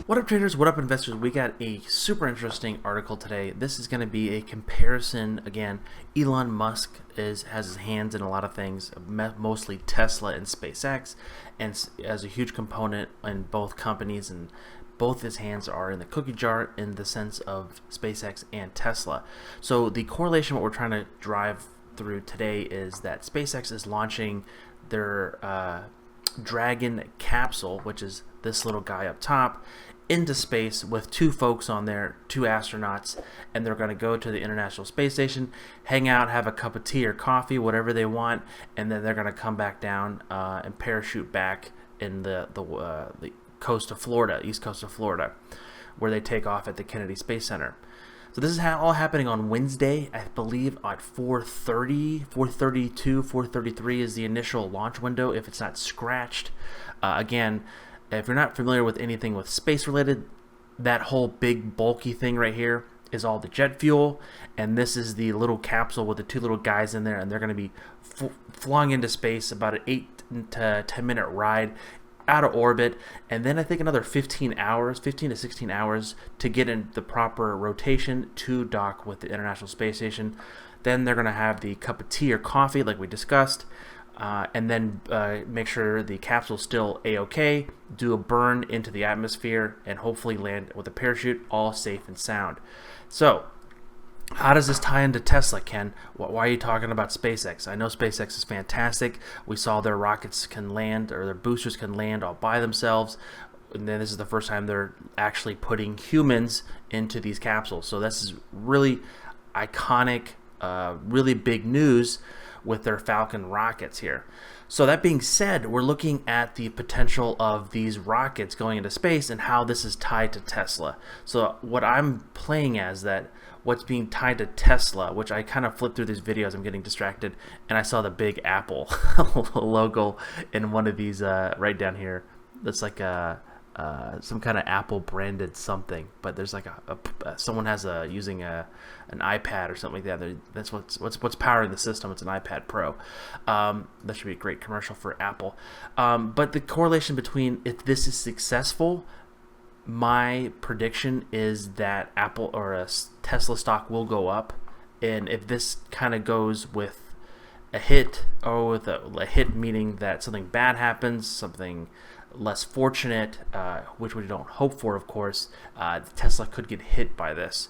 What up traders, what up investors? We got a super interesting article today. This is going to be a comparison. Again, Elon Musk has his hands in a lot of things, mostly Tesla and SpaceX, and as a huge component in both companies, and both his hands are in the cookie jar in the sense of SpaceX and Tesla. So the correlation, what we're trying to drive through today, is that SpaceX is launching their Dragon capsule, which is this little guy up top, into space with two folks on there, two astronauts, and they're going to go to the International Space Station, hang out, have a cup of tea or coffee, whatever they want, and then they're going to come back down and parachute back in the coast of Florida, east coast of Florida, where they take off at the Kennedy Space Center. So this is all happening on Wednesday, I believe at 4:30, 4:32, 4:33 is the initial launch window if it's not scratched. Again, if you're not familiar with anything with space related, that whole big bulky thing right here is all the jet fuel, and this is the little capsule with the two little guys in there, and they're going to be flung into space, about an 8 to 10 minute ride out of orbit, and then I think another 15 to 16 hours to get in the proper rotation to dock with the International Space Station. Then they're going to have the cup of tea or coffee like we discussed, and then make sure the capsule's still a-okay, do a burn into the atmosphere, and hopefully land with a parachute, all safe and sound. So how does this tie into Tesla, Ken? Why are you talking about SpaceX? I know SpaceX is fantastic. We saw their rockets can land, or their boosters can land all by themselves. And then this is the first time they're actually putting humans into these capsules. So this is really iconic, really big news with their Falcon rockets here. So that being said, we're looking at the potential of these rockets going into space and how this is tied to Tesla. So what I'm playing as that what's being tied to Tesla, which I kind of flipped through these videos, I'm getting distracted, and I saw the big Apple logo in one of these right down here. That's like some kind of Apple branded something, but there's like someone has using an iPad or something like that. That's what's powering the system. It's an iPad Pro. That should be a great commercial for Apple. But the correlation between, if this is successful, my prediction is that Apple or a Tesla stock will go up, and if this kind of goes with a hit, or with a hit meaning that something bad happens, something less fortunate, which we don't hope for, of course, Tesla could get hit by this.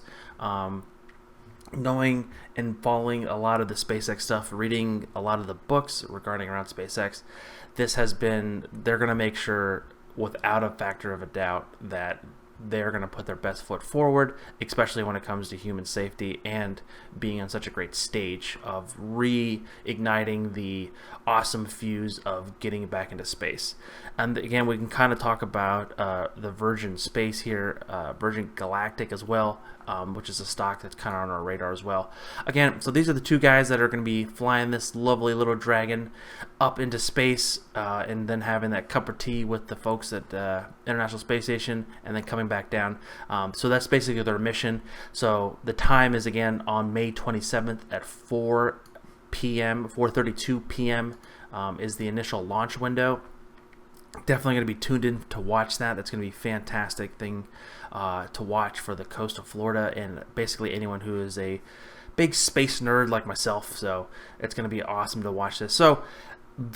Knowing and following a lot of the SpaceX stuff, reading a lot of the books regarding around SpaceX, they're going to make sure, without a factor of a doubt, that they're going to put their best foot forward, especially when it comes to human safety and being on such a great stage of reigniting the awesome fuse of getting back into space. And again, we can kind of talk about the Virgin Space here, Virgin Galactic as well, which is a stock that's kind of on our radar as well. Again, so these are the two guys that are going to be flying this lovely little Dragon up into space, and then having that cup of tea with the folks at International Space Station, and then coming back down. So that's basically their mission. So the time is again on May 27th at 4 p.m., 4:32 p.m. Is the initial launch window. Definitely going to be tuned in to watch that. That's going to be a fantastic thing to watch for the coast of Florida, and basically anyone who is a big space nerd like myself. So it's going to be awesome to watch this. So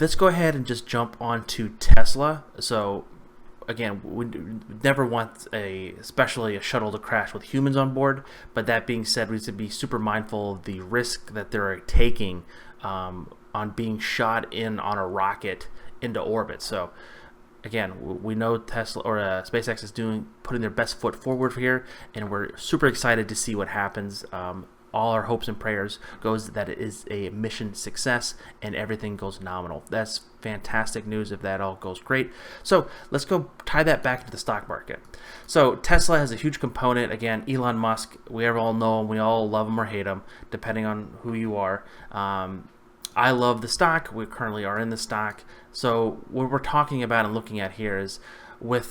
let's go ahead and just jump on to Tesla. So again, we never want especially a shuttle to crash with humans on board, but that being said, we need to be super mindful of the risk that they're taking on being shot in on a rocket into orbit. So again, we know Tesla or SpaceX is putting their best foot forward here, and we're super excited to see what happens. All our hopes and prayers goes that it is a mission success and everything goes nominal. That's fantastic news if that all goes great. So let's go tie that back to the stock market. So Tesla has a huge component. Again, Elon Musk, we all know him, we all love him or hate him, depending on who you are. I love the stock. We currently are in the stock. So what we're talking about and looking at here is,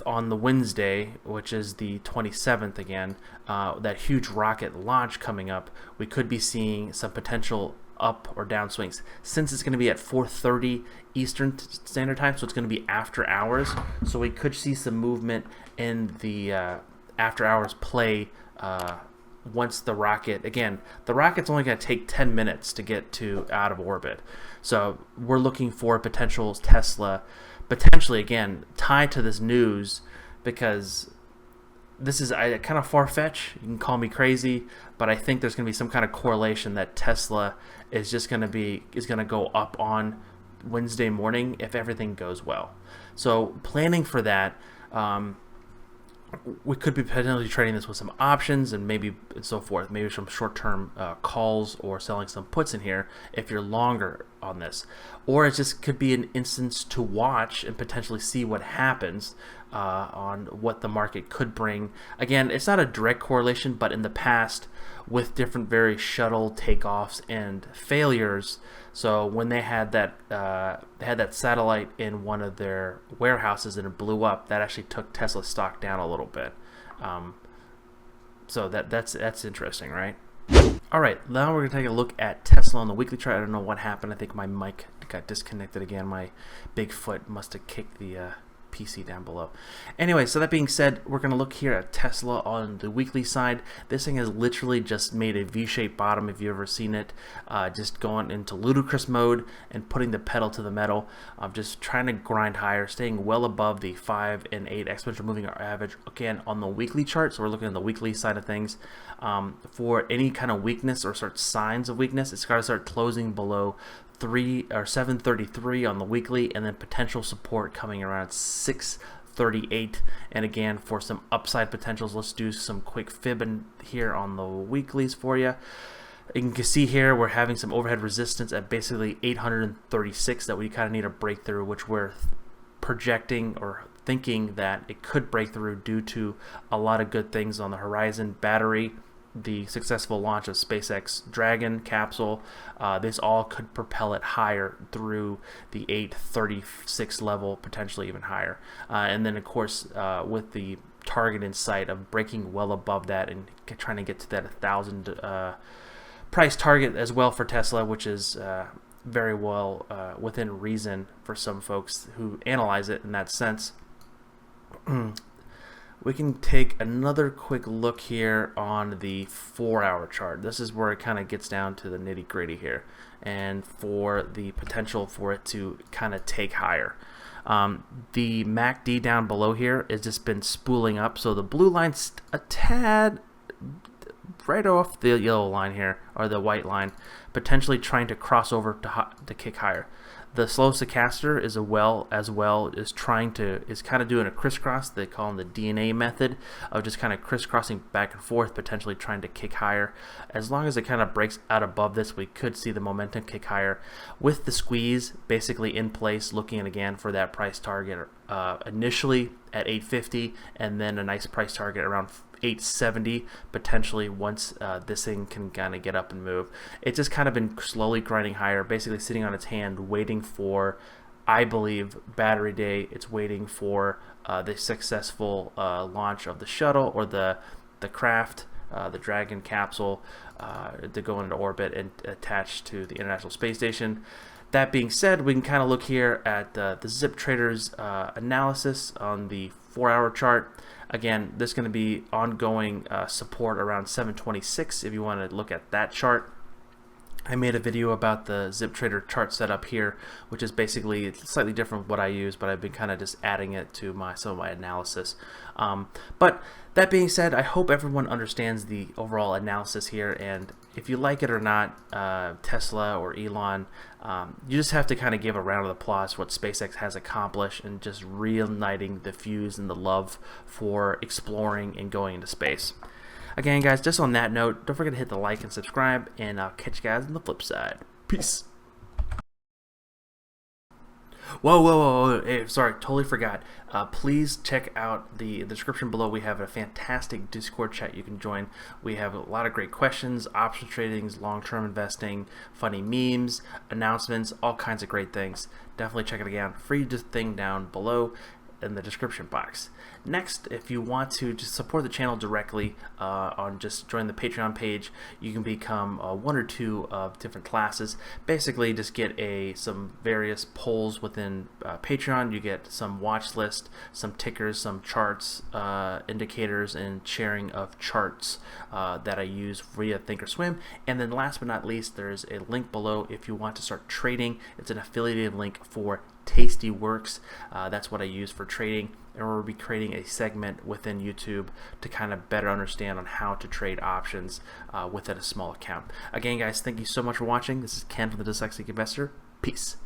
on the Wednesday, which is the 27th again, that huge rocket launch coming up, we could be seeing some potential up or down swings. Since it's going to be at 4:30 Eastern Standard Time, so it's going to be after hours, so we could see some movement in the after hours play once the rocket, again, the rocket's only going to take 10 minutes to get to out of orbit. So we're looking for potential Tesla, potentially, again, tied to this news, because this is kind of far-fetched. You can call me crazy, but I think there's going to be some kind of correlation that Tesla is just going to go up on Wednesday morning if everything goes well. So planning for that, we could be potentially trading this with some options and maybe and so forth, maybe some short-term calls or selling some puts in here if you're longer on this. Or it just could be an instance to watch and potentially see what happens on what the market could bring. Again, it's not a direct correlation, but in the past with different various shuttle takeoffs and failures, so when they had that satellite in one of their warehouses and it blew up, that actually took Tesla stock down a little bit. So that's interesting, right? All right, now we're gonna take a look at Tesla on the weekly chart. I don't know what happened. I think my mic got disconnected again. My big foot must have kicked the PC down below. Anyway, so that being said, we're going to look here at Tesla on the weekly side. This thing has literally just made a V-shaped bottom, if you've ever seen it, just going into ludicrous mode and putting the pedal to the metal, just trying to grind higher, staying well above the 5 and 8 exponential moving average, again, on the weekly chart. So we're looking at the weekly side of things. For any kind of weakness or signs of weakness, it's got to start closing below 733 on the weekly, and then potential support coming around 638. And again, for some upside potentials, let's do some quick fibbing here on the weeklies for you. You can see here we're having some overhead resistance at basically 836 that we kind of need a breakthrough, which we're projecting or thinking that it could break through due to a lot of good things on the horizon. Battery, the successful launch of SpaceX Dragon capsule, this all could propel it higher through the 836 level, potentially even higher. And then, of course, with the target in sight of breaking well above that and trying to get to that 1,000 price target as well for Tesla, which is very well within reason for some folks who analyze it in that sense. We can take another quick look here on the 4-hour chart. This is where it kind of gets down to the nitty-gritty here, and for the potential for it to kind of take higher. The MACD down below here has just been spooling up, so the blue line's a tad right off the yellow line here, or the white line, potentially trying to cross over to kick higher. The slow stochastic is kind of doing a crisscross. They call them the DNA method of just kind of crisscrossing back and forth, potentially trying to kick higher. As long as it kind of breaks out above this, we could see the momentum kick higher with the squeeze basically in place, looking again for that price target initially at 850, and then a nice price target around 870 potentially once this thing can kind of get up and move. It's just kind of been slowly grinding higher, basically sitting on its hand, waiting for, I believe, battery day. It's waiting for the successful launch of the shuttle or the craft, the Dragon capsule, to go into orbit and attach to the International Space Station. That being said, we can kind of look here at the Zip Traders analysis on the 4-hour chart. Again, there's going to be ongoing support around 726 if you want to look at that chart. I made a video about the Zip Trader chart setup here, which is basically slightly different from what I use, but I've been kind of just adding it to some of my analysis. But that being said, I hope everyone understands the overall analysis here, and if you like it or not, Tesla or Elon, you just have to kind of give a round of applause what SpaceX has accomplished and just reigniting the fuse and the love for exploring and going into space. Again, guys, just on that note, don't forget to hit the like and subscribe, and I'll catch you guys on the flip side. Peace. Whoa, hey, sorry, totally forgot. Please check out the description below. We have a fantastic Discord chat you can join. We have a lot of great questions, option tradings, long-term investing, funny memes, announcements, all kinds of great things. Definitely check it again. Free thing down below. in the description box. Next, if you want to just support the channel directly on just join the Patreon page, you can become one or two of different classes. Basically, just get some various polls within Patreon. You get some watch list, some tickers, some charts, indicators, and sharing of charts that I use via Thinkorswim. And then last but not least, there's a link below if you want to start trading. It's an affiliated link for Tastyworks. That's what I use for trading, and we'll be creating a segment within YouTube to kind of better understand on how to trade options within a small account. Again, guys, thank you so much for watching. This is Ken from the Dyslexic Investor. Peace.